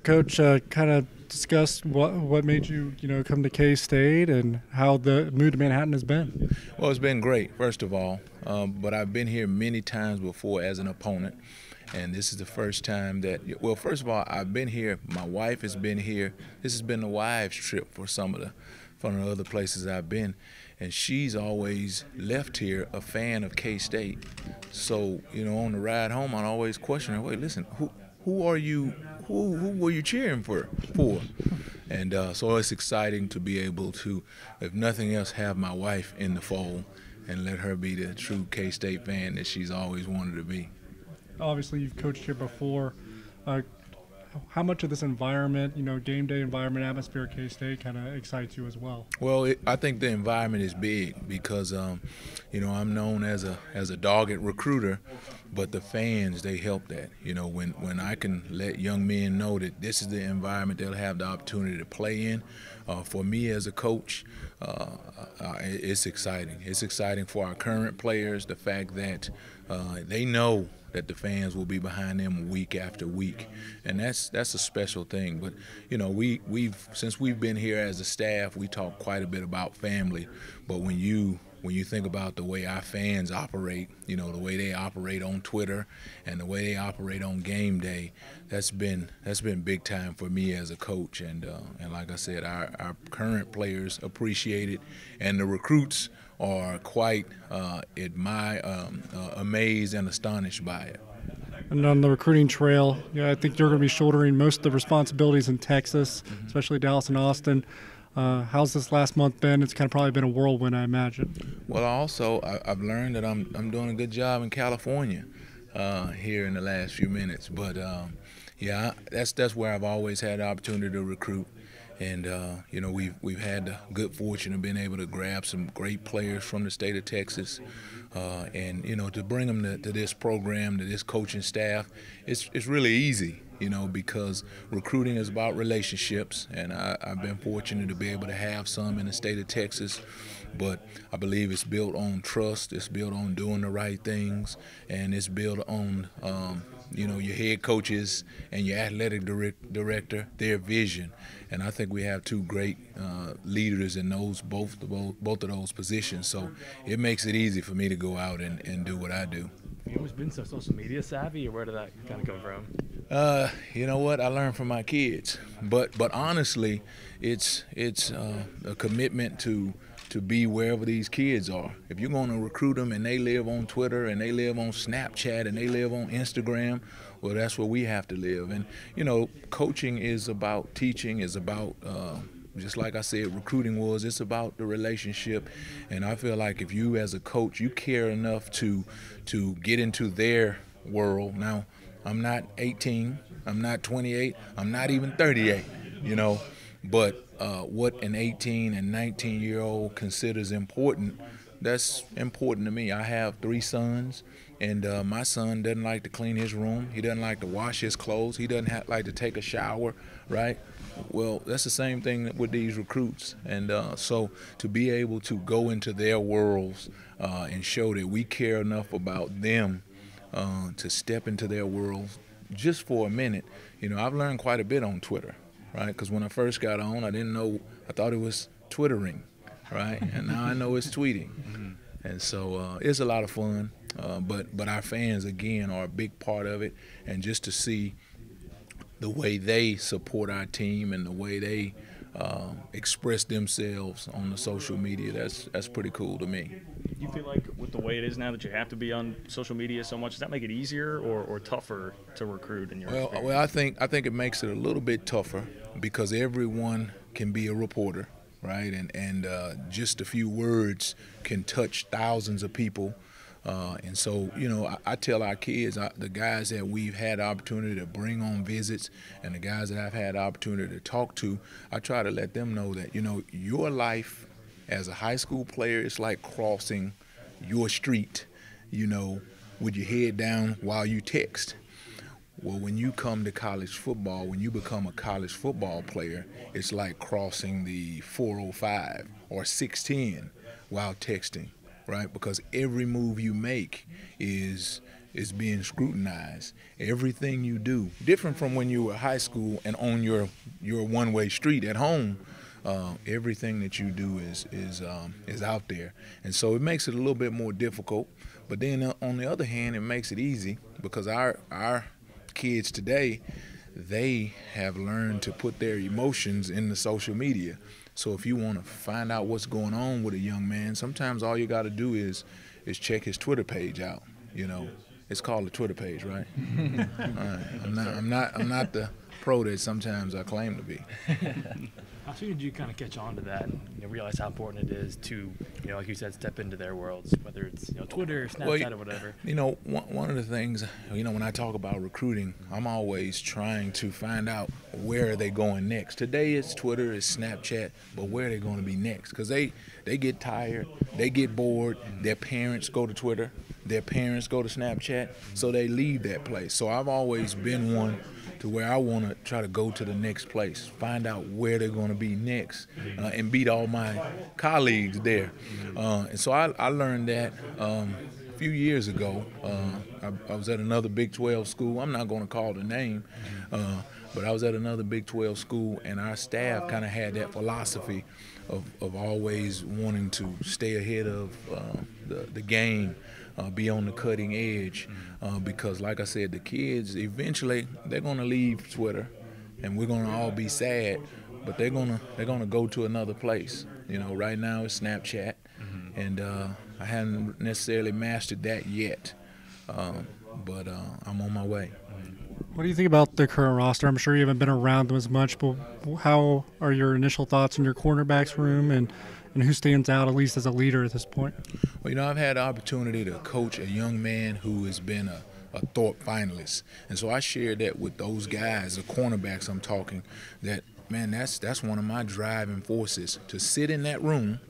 Coach, kind of discuss what made you come to K-State and how the move to Manhattan has been. Well, it's been great, first of all, but I've been here many times before as an opponent, and this is the first time that, well, first of all, I've been here. My wife has been here. This has been the wives' trip for some of the other places I've been, and she's always left here a fan of K-State. So, on the ride home, I always question her, wait, listen, who are you, who were you cheering for? And so it's exciting to be able to, if nothing else, have my wife in the fold and let her be the true K-State fan that she's always wanted to be. Obviously, you've coached here before. Uh, how much of this environment, game day environment, atmosphere at K-State kind of excites you as well? Well, I think the environment is big because, I'm known as a dogged recruiter, but the fans, they help that. When I can let young men know that this is the environment they'll have the opportunity to play in, for me as a coach, it's exciting. It's exciting for our current players, the fact that they know that the fans will be behind them week after week, and that's a special thing. But we've since we've been here as a staff, we talk quite a bit about family. But when you think about the way our fans operate, the way they operate on Twitter and the way they operate on game day, that's been big time for me as a coach. And like I said, our current players appreciate it, and the recruits are quite amazed and astonished by it. And on the recruiting trail, I think you're going to be shouldering most of the responsibilities in Texas, especially Dallas and Austin. How's this last month been? It's kind of probably been a whirlwind, I imagine. Well, I've learned that I'm doing a good job in California here in the last few minutes. But that's where I've always had the opportunity to recruit. And we've had the good fortune of being able to grab some great players from the state of Texas, and to bring them to this program, to this coaching staff, it's really easy. Because recruiting is about relationships, and I've been fortunate to be able to have some in the state of Texas. But I believe it's built on trust, it's built on doing the right things, and it's built on your head coaches and your athletic director, their vision. And I think we have two great leaders in both of those positions. So it makes it easy for me to go out and do what I do. Have you always been so social media savvy, or where did that kind of come from? You know what? I learned from my kids. But honestly, it's a commitment to be wherever these kids are. If you're going to recruit them and they live on Twitter and they live on Snapchat and they live on Instagram, well, that's where we have to live. And, coaching is about teaching, is about just like I said, recruiting was, it's about the relationship. And I feel like if you as a coach, you care enough to get into their world. Now, I'm not 18, I'm not 28, I'm not even 38, but what an 18 and 19-year-old considers important, that's important to me. I have 3 sons, and my son doesn't like to clean his room. He doesn't like to wash his clothes. He doesn't like to take a shower, right? Well, that's the same thing with these recruits. And so to be able to go into their worlds and show that we care enough about them to step into their world just for a minute. I've learned quite a bit on Twitter, right? Because when I first got on, I didn't know, I thought it was Twittering, right? And now I know it's tweeting. And so it's a lot of fun. But our fans, again, are a big part of it. And just to see the way they support our team and the way they express themselves on the social media, that's pretty cool to me. Do you feel like with the way it is now that you have to be on social media so much, does that make it easier or tougher to recruit in your experience? Well, I think it makes it a little bit tougher because everyone can be a reporter, right? And just a few words can touch thousands of people. And so, I tell our kids, the guys that we've had the opportunity to bring on visits and the guys that I've had the opportunity to talk to, I try to let them know that, your life as a high school player is like crossing your street, with your head down while you text. Well, when you come to college football, when you become a college football player, it's like crossing the 405 or 610 while texting. Right, because every move you make is is being scrutinized. Everything you do, different from when you were high school and on your one-way street at home. Everything that you do is out there, and so it makes it a little bit more difficult. But then on the other hand, it makes it easy because our kids today, they have learned to put their emotions in the social media. So if you want to find out what's going on with a young man, sometimes all you got to do is check his Twitter page out. You know, it's called a Twitter page, right? I'm not the pro that sometimes I claim to be. How soon did you kind of catch on to that and realize how important it is to, like you said, step into their worlds, whether it's Twitter, Snapchat, or whatever? One of the things, when I talk about recruiting, I'm always trying to find out where are they going next. Today it's Twitter, it's Snapchat, but where are they going to be next? Because they get tired, they get bored, their parents go to Twitter, their parents go to Snapchat, so they leave that place. So I've always been one to where I want to try to go to the next place, find out where they're going to be next, and beat all my colleagues there. And so I learned that a few years ago. I was at another Big 12 school. I'm not going to call the name, but I was at another Big 12 school, and our staff kind of had that philosophy of always wanting to stay ahead of the game. Be on the cutting edge, because like I said, the kids eventually they're gonna leave Twitter, and we're gonna all be sad, but they're gonna go to another place. Right now it's Snapchat, and I haven't necessarily mastered that yet, but I'm on my way. What do you think about the current roster? I'm sure you haven't been around them as much, but how are your initial thoughts on your cornerbacks room, and who stands out at least as a leader at this point? Well, I've had the opportunity to coach a young man who has been a Thorpe finalist, and so I shared that with those guys, the cornerbacks I'm talking, that, man, that's one of my driving forces, to sit in that room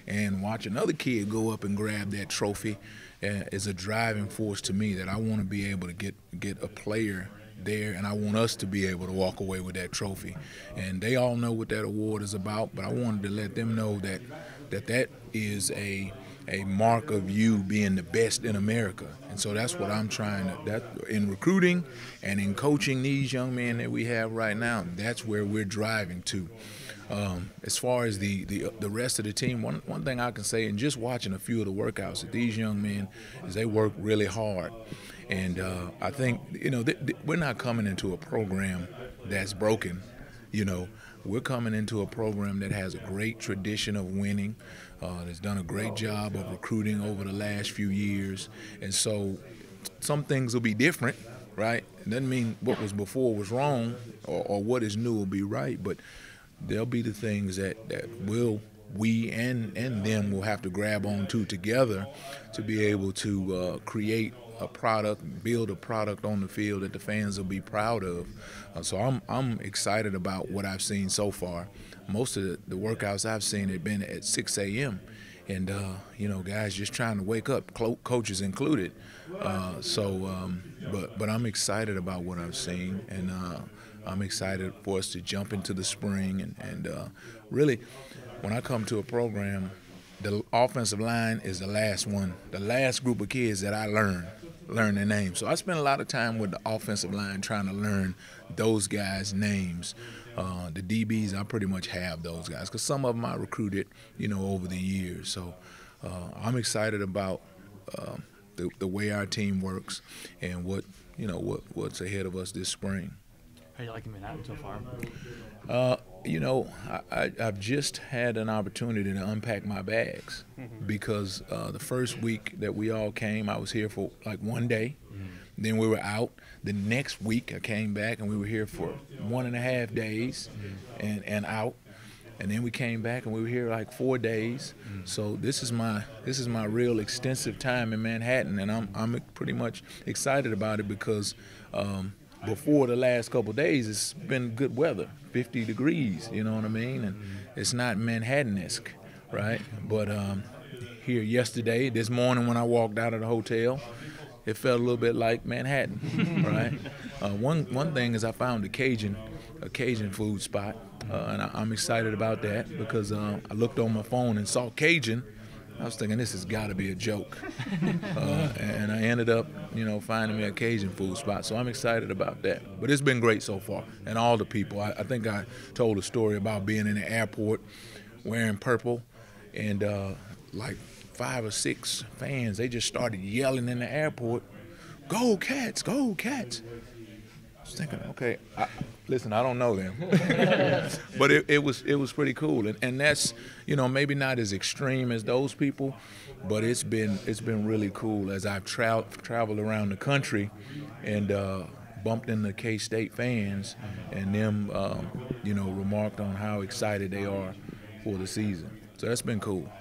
and watch another kid go up and grab that trophy is a driving force to me, that I want to be able to get a player there, and I want us to be able to walk away with that trophy. And they all know what that award is about, but I wanted to let them know that is a mark of you being the best in America. And so that's what I'm trying to, that in recruiting and in coaching these young men that we have right now, that's where we're driving to. As far as the rest of the team, one thing I can say, and just watching a few of the workouts, that these young men, is they work really hard. And I think, we're not coming into a program that's broken. We're coming into a program that has a great tradition of winning, that's done a great job of recruiting over the last few years. And so some things will be different, right? It doesn't mean what was before was wrong, or what is new will be right, but there'll be the things that we and them will have to grab onto together to be able to create a product, build a product on the field that the fans will be proud of. So I'm excited about what I've seen so far. Most of the workouts I've seen have been at 6 a.m. and guys just trying to wake up, coaches included. But I'm excited about what I've seen, and I'm excited for us to jump into the spring. And really, when I come to a program, the offensive line is the last group of kids that I learn their names. So I spend a lot of time with the offensive line trying to learn those guys' names. The DBs, I pretty much have those guys, because some of them I recruited, over the years. So I'm excited about the way our team works and what's ahead of us this spring. How you liking Manhattan so far? I've just had an opportunity to unpack my bags, because the first week that we all came, I was here for like one day. Then we were out. The next week I came back, and we were here for 1.5 days and out. And then we came back, and we were here like 4 days. So this is my real extensive time in Manhattan, and I'm pretty much excited about it, because before the last couple of days, it's been good weather, 50 degrees, you know what I mean? And it's not Manhattan-esque, right? But here yesterday, this morning when I walked out of the hotel, it felt a little bit like Manhattan, right? One thing is I found a Cajun food spot, and I'm excited about that, because I looked on my phone and saw Cajun, I was thinking this has got to be a joke, and I ended up, finding me a Cajun food spot. So I'm excited about that. But it's been great so far, and all the people. I think I told a story about being in the airport wearing purple, and like 5 or 6 fans, they just started yelling in the airport, "Go Cats, go Cats!" I was thinking, okay, listen, I don't know them, but it was pretty cool, and that's maybe not as extreme as those people, but it's been really cool as I've traveled around the country and bumped into K-State fans, and them remarked on how excited they are for the season. So that's been cool.